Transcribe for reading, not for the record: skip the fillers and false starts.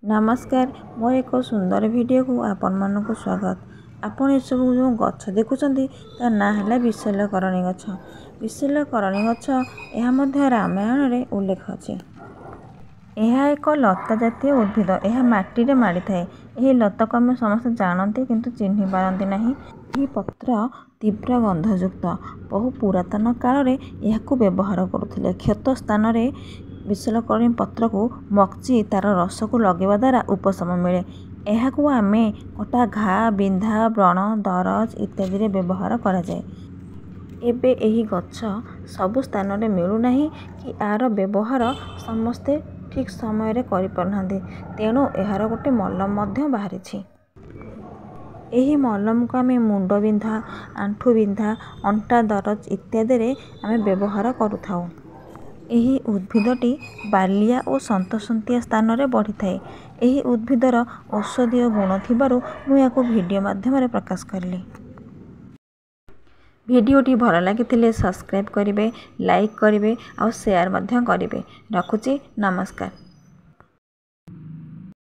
नमस्कार मोर एक सुंदर वीडियो को आपण मानक स्वागत। आपण ये सब जो गछ देखुंत ता ना है विशल्यकरणी गछ। विशल्यकरणी गछ यह मध्य रामायण रे उल्लेख अच्छे। यह एक लता जातीय उद्भिद। यह माटी रे माड़ी थाए। यह लता को आम समस्त जानते किंतु चिन्ह पारती नहीं। यह पत्र तीव्र गंधयुक्त। बहु पुरातन काल रे यह व्यवहार करुले। क्षत स्थान रे विशल्यकरणी पत्र को मक्चि तार रस को लगेवा द्वारा उपशम मिले। यह आम कटा घा बिंधा व्रण दरज इत्यादि रे व्यवहार करा जाए। एबे एही गछ सबु स्थान रे मिलुना कि यार व्यवहार समस्ते ठीक समय रे करि पारनांती। तेणु यार गोटे मलम मध्य बाहरी। एही मलम को आम मुंड बिंधा आंठु बिंधा अंटा दरज इत्यादि रे आम व्यवहार करुथाउ। एही उद्भिदटी बालिया और सन्तसन्तिया स्थान रे बढ़ी थाए। एही उद्भिदर औषधीय गुण थिबारु मु याको वीडियो माध्यम रे प्रकाश करली। वीडियोटी भल लागिथिले सब्सक्राइब करिवे, लाइक करिवे और शेयर मध्य करिवे। रखुची नमस्कार।